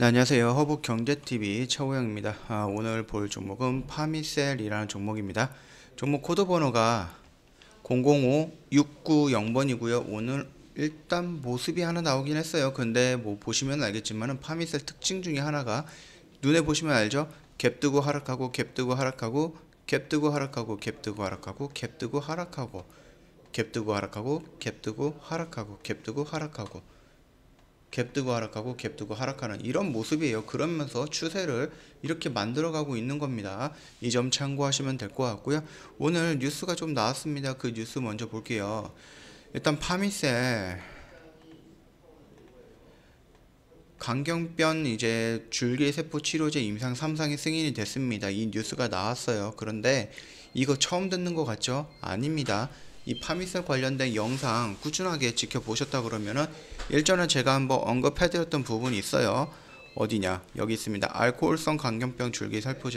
네, 안녕하세요. 허브경제TV 최호영입니다. 오늘 볼 종목은 파미셀이라는 종목입니다. 종목 코드 번호가 005690번이고요. 오늘 일단 모습이 하나 나오긴 했어요. 근데 뭐 보시면 알겠지만은 파미셀 특징 중에 하나가 눈에 보시면 알죠? 갭 뜨고 하락하고 갭 뜨고 하락하고 갭 뜨고 하락하고 갭 뜨고 하락하고 갭 뜨고 하락하고 갭 뜨고 하락하고 갭 뜨고 하락하고 갭 뜨고 하락하고 갭 뜨고 하락하고 갭 뜨고 하락하는 이런 모습이에요. 그러면서 추세를 이렇게 만들어가고 있는 겁니다. 이 점 참고하시면 될 것 같고요. 오늘 뉴스가 좀 나왔습니다. 그 뉴스 먼저 볼게요. 일단 파미셀 강경변 이제 줄기세포 치료제 임상 3상이 승인이 됐습니다. 이 뉴스가 나왔어요. 그런데 이거 처음 듣는 것 같죠? 아닙니다. 이 파미셀 관련된 영상 꾸준하게 지켜보셨다 그러면은 일전에 제가 한번 언급해드렸던 부분이 있어요. 어디냐? 여기 있습니다. 알코올성 강경병 줄기세포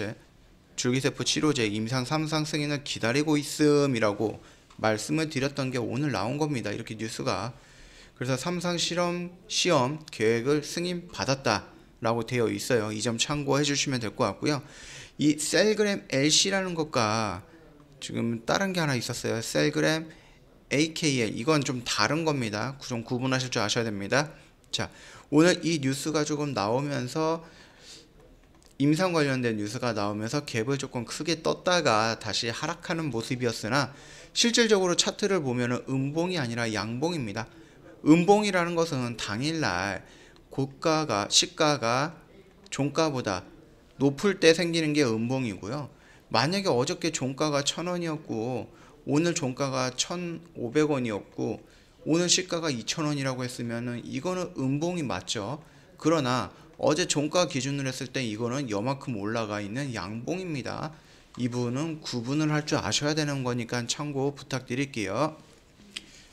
치료제 임상 3상 승인을 기다리고 있음이라고 말씀을 드렸던 게 오늘 나온 겁니다. 이렇게 뉴스가. 그래서 3상 시험 계획을 승인 받았다 라고 되어 있어요. 이 점 참고해 주시면 될 것 같고요. 이 셀그램 LC라는 것과 지금 다른 게 하나 있었어요. 셀그램 AKL 이건 좀 다른 겁니다. 좀 구분하실 줄 아셔야 됩니다. 자, 오늘 이 뉴스가 조금 나오면서 임상 관련된 뉴스가 나오면서 갭을 조금 크게 떴다가 다시 하락하는 모습이었으나 실질적으로 차트를 보면은 음봉이 아니라 양봉입니다. 음봉이라는 것은 당일날 시가가 종가보다 높을 때 생기는 게 음봉이고요. 만약에 어저께 종가가 1,000원이었고 오늘 종가가 1,500원이었고 오늘 시가가 2,000원이라고 했으면은 이거는 음봉이 맞죠. 그러나 어제 종가 기준으로 했을 때 이거는 요만큼 올라가 있는 양봉입니다. 이 부분은 구분을 할 줄 아셔야 되는 거니까 참고 부탁드릴게요.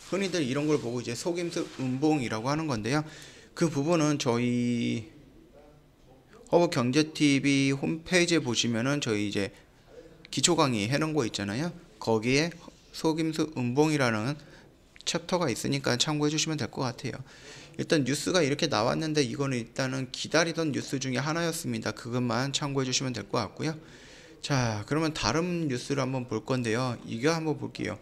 흔히들 이런 걸 보고 이제 속임수 음봉이라고 하는 건데요. 그 부분은 저희 허브경제TV 홈페이지에 보시면은 저희 이제 기초 강의 해놓은 거 있잖아요. 거기에 속임수 음봉이라는 챕터가 있으니까 참고해 주시면 될 것 같아요. 일단 뉴스가 이렇게 나왔는데 이거는 일단은 기다리던 뉴스 중에 하나였습니다. 그것만 참고해 주시면 될 것 같고요. 자, 그러면 다른 뉴스를 한번 볼 건데요. 이거 한번 볼게요.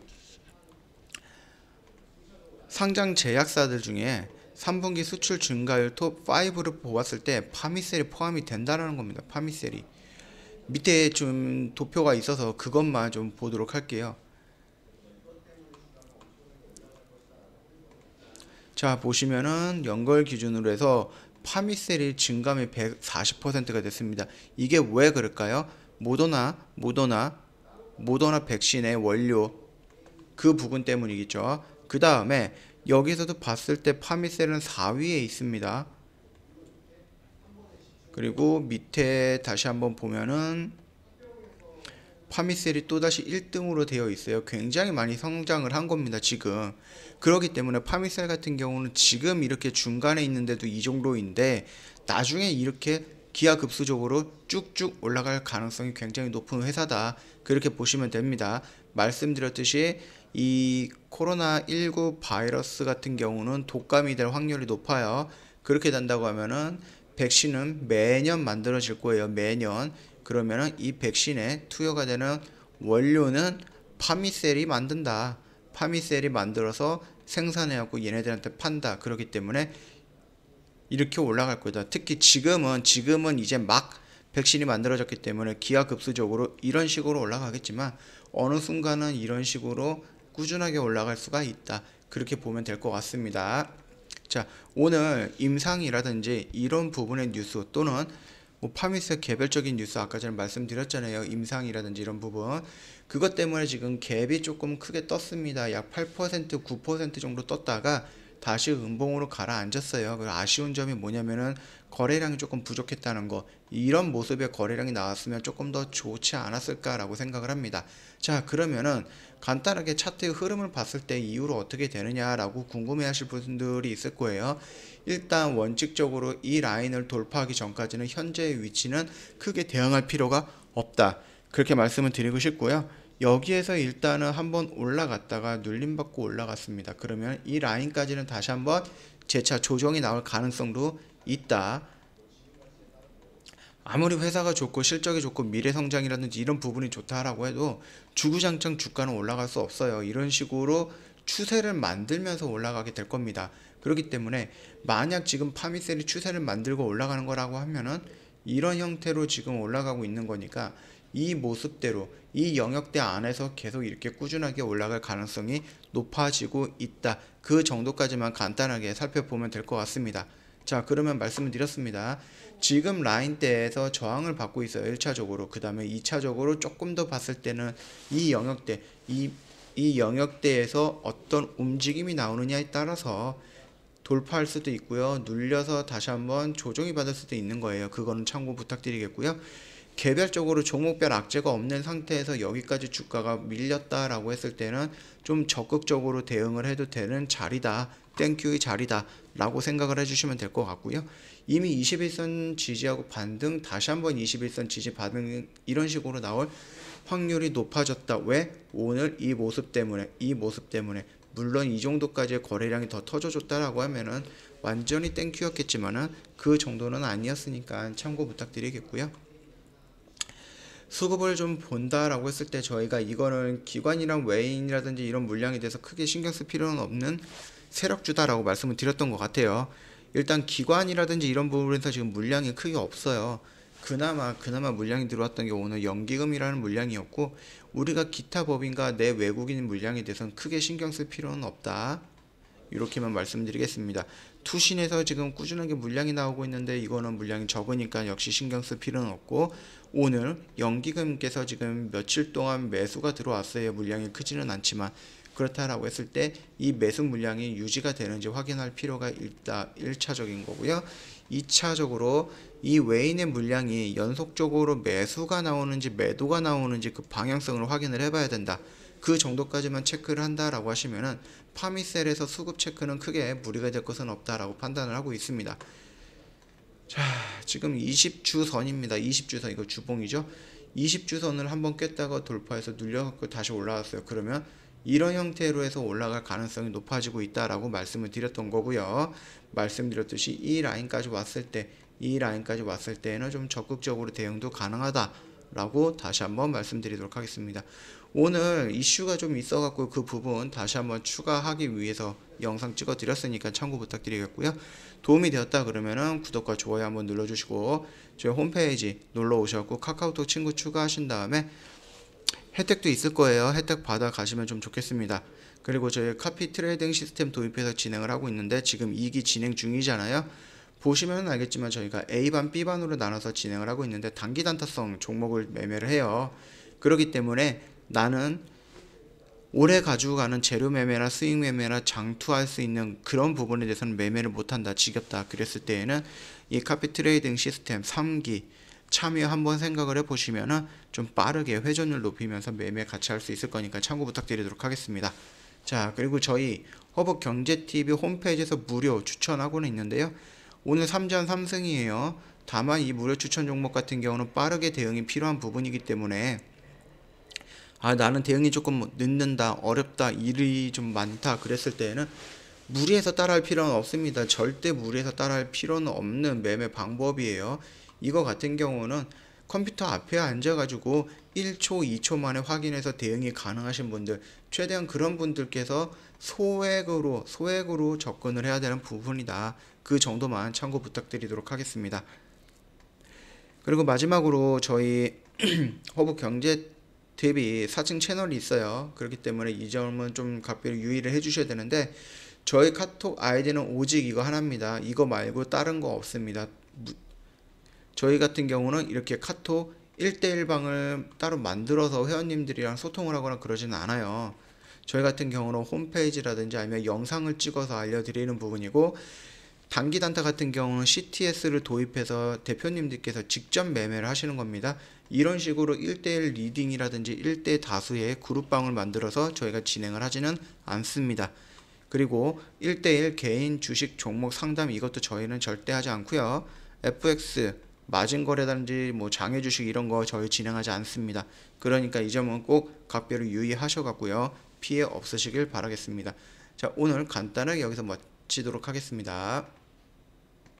상장 제약사들 중에 3분기 수출 증가율 톱5를 보았을 때 파미셀이 포함이 된다는 겁니다. 파미셀이. 밑에 좀 도표가 있어서 그것만 좀 보도록 할게요. 자, 보시면은 연걸 기준으로 해서 파미셀이 증감이 140%가 됐습니다. 이게 왜 그럴까요? 모더나 백신의 원료 그 부분 때문이겠죠. 그 다음에 여기서도 봤을 때 파미셀은 4위에 있습니다. 그리고 밑에 다시 한번 보면은 파미셀이 또다시 1등으로 되어 있어요. 굉장히 많이 성장을 한 겁니다, 지금. 그렇기 때문에 파미셀 같은 경우는 지금 이렇게 중간에 있는데도 이 정도인데 나중에 이렇게 기하급수적으로 쭉쭉 올라갈 가능성이 굉장히 높은 회사다. 그렇게 보시면 됩니다. 말씀드렸듯이 이 코로나19 바이러스 같은 경우는 독감이 될 확률이 높아요. 그렇게 된다고 하면은 백신은 매년 만들어질 거예요. 매년. 그러면은 이 백신에 투여가 되는 원료는 파미셀이 만든다. 파미셀이 만들어서 생산해갖고 얘네들한테 판다. 그렇기 때문에 이렇게 올라갈 거다. 특히 지금은 이제 막 백신이 만들어졌기 때문에 기하급수적으로 이런 식으로 올라가겠지만 어느 순간은 이런 식으로 꾸준하게 올라갈 수가 있다. 그렇게 보면 될 것 같습니다. 자, 오늘 임상이라든지 이런 부분의 뉴스 또는 뭐 파미셀 개별적인 뉴스 아까 전에 말씀드렸잖아요. 임상이라든지 이런 부분. 그것 때문에 지금 갭이 조금 크게 떴습니다. 약 8%, 9% 정도 떴다가 다시 음봉으로 가라앉았어요. 아쉬운 점이 뭐냐면은 거래량이 조금 부족했다는 거. 이런 모습의 거래량이 나왔으면 조금 더 좋지 않았을까라고 생각을 합니다. 자, 그러면은 간단하게 차트의 흐름을 봤을 때 이후로 어떻게 되느냐라고 궁금해하실 분들이 있을 거예요. 일단 원칙적으로 이 라인을 돌파하기 전까지는 현재의 위치는 크게 대응할 필요가 없다. 그렇게 말씀을 드리고 싶고요. 여기에서 일단은 한번 올라갔다가 눌림받고 올라갔습니다. 그러면 이 라인까지는 다시 한번 재차 조정이 나올 가능성도 있다. 아무리 회사가 좋고 실적이 좋고 미래 성장이라든지 이런 부분이 좋다라고 해도 주구장창 주가는 올라갈 수 없어요. 이런 식으로 추세를 만들면서 올라가게 될 겁니다. 그렇기 때문에 만약 지금 파미셀이 추세를 만들고 올라가는 거라고 하면은 이런 형태로 지금 올라가고 있는 거니까 이 모습대로 이 영역대 안에서 계속 이렇게 꾸준하게 올라갈 가능성이 높아지고 있다. 그 정도까지만 간단하게 살펴보면 될 것 같습니다. 자, 그러면 말씀을 드렸습니다. 지금 라인대에서 저항을 받고 있어요. 1차적으로. 그 다음에 2차적으로 조금 더 봤을 때는 이 영역대, 이 영역대에서 어떤 움직임이 나오느냐에 따라서 돌파할 수도 있고요. 눌려서 다시 한번 조정이 받을 수도 있는 거예요. 그거는 참고 부탁드리겠고요. 개별적으로 종목별 악재가 없는 상태에서 여기까지 주가가 밀렸다라고 했을 때는 좀 적극적으로 대응을 해도 되는 자리다. 땡큐의 자리다 라고 생각을 해주시면 될 것 같고요. 이미 21선 지지하고 반등, 다시 한번 21선 지지 반등, 이런 식으로 나올 확률이 높아졌다. 왜? 오늘 이 모습 때문에 물론 이 정도까지의 거래량이 더 터져줬다라고 하면은 완전히 땡큐였겠지만은 그 정도는 아니었으니까 참고 부탁드리겠고요. 수급을 좀 본다라고 했을 때 저희가 이거는 기관이랑 외인이라든지 이런 물량에 대해서 크게 신경 쓸 필요는 없는 세력주다라고 말씀을 드렸던 것 같아요. 일단 기관이라든지 이런 부분에서 지금 물량이 크게 없어요. 그나마 물량이 들어왔던 게 오늘 연기금이라는 물량이었고, 우리가 기타 법인과 내 외국인 물량에 대해서는 크게 신경 쓸 필요는 없다. 이렇게만 말씀드리겠습니다. 투신에서 지금 꾸준하게 물량이 나오고 있는데 이거는 물량이 적으니까 역시 신경 쓸 필요는 없고, 오늘 연기금께서 지금 며칠 동안 매수가 들어왔어요. 물량이 크지는 않지만. 그렇다라고 했을 때 이 매수 물량이 유지가 되는지 확인할 필요가 일단 1차적인 거고요. 2차적으로 이 외인의 물량이 연속적으로 매수가 나오는지 매도가 나오는지 그 방향성을 확인을 해봐야 된다. 그 정도까지만 체크를 한다라고 하시면은 파미셀에서 수급 체크는 크게 무리가 될 것은 없다라고 판단을 하고 있습니다. 자, 지금 20주선입니다. 20주선, 이거 주봉이죠. 20주선을 한번 깼다가 돌파해서 눌려갖고 다시 올라왔어요. 그러면 이런 형태로 해서 올라갈 가능성이 높아지고 있다라고 말씀을 드렸던 거고요. 말씀드렸듯이 이 라인까지 왔을 때는 좀 적극적으로 대응도 가능하다라고 다시 한번 말씀드리도록 하겠습니다. 오늘 이슈가 좀 있어갖고 그 부분 다시 한번 추가하기 위해서 영상 찍어 드렸으니까 참고 부탁드리겠고요. 도움이 되었다 그러면은 구독과 좋아요 한번 눌러주시고 저희 홈페이지 놀러 오셔갖고 카카오톡 친구 추가하신 다음에 혜택도 있을 거예요. 혜택 받아 가시면 좀 좋겠습니다. 그리고 저희 카피 트레이딩 시스템 도입해서 진행을 하고 있는데 지금 2기 진행 중이잖아요. 보시면 알겠지만 저희가 A반, B반으로 나눠서 진행을 하고 있는데 단기 단타성 종목을 매매를 해요. 그렇기 때문에 나는 오래 가지고 가는 재료 매매나 수익 매매나 장투할 수 있는 그런 부분에 대해서는 매매를 못한다, 지겹다 그랬을 때에는 이 카피 트레이딩 시스템 3기 참여 한번 생각을 해보시면은 좀 빠르게 회전율 높이면서 매매 같이 할 수 있을 거니까 참고 부탁드리도록 하겠습니다. 자, 그리고 저희 허브경제TV 홈페이지에서 무료 추천하고는 있는데요. 오늘 3전 3승이에요. 다만 이 무료 추천 종목 같은 경우는 빠르게 대응이 필요한 부분이기 때문에 나는 대응이 조금 늦는다, 어렵다, 일이 좀 많다 그랬을 때에는 무리해서 따라할 필요는 없습니다. 절대 무리해서 따라할 필요는 없는 매매 방법이에요. 이거 같은 경우는 컴퓨터 앞에 앉아가지고 1초, 2초 만에 확인해서 대응이 가능하신 분들, 최대한 그런 분들께서 소액으로 접근을 해야 되는 부분이다. 그 정도만 참고 부탁드리도록 하겠습니다. 그리고 마지막으로 저희 허브경제TV 4층 채널이 있어요. 그렇기 때문에 이 점은 좀 각별히 유의를 해주셔야 되는데 저희 카톡 아이디는 오직 이거 하나입니다. 이거 말고 다른 거 없습니다. 저희 같은 경우는 이렇게 카톡 1대1 방을 따로 만들어서 회원님들이랑 소통을 하거나 그러지는 않아요. 저희 같은 경우는 홈페이지라든지 아니면 영상을 찍어서 알려드리는 부분이고, 단기 단타 같은 경우는 CTS를 도입해서 대표님들께서 직접 매매를 하시는 겁니다. 이런 식으로 1대1 리딩이라든지 1대 다수의 그룹방을 만들어서 저희가 진행을 하지는 않습니다. 그리고 1대1 개인 주식 종목 상담, 이것도 저희는 절대 하지 않고요. FX 마진 거래라든지 뭐 장외 주식 이런 거 저희 진행하지 않습니다. 그러니까 이 점은 꼭 각별히 유의하셔 갖고요. 피해 없으시길 바라겠습니다. 자, 오늘 간단하게 여기서 마치도록 하겠습니다.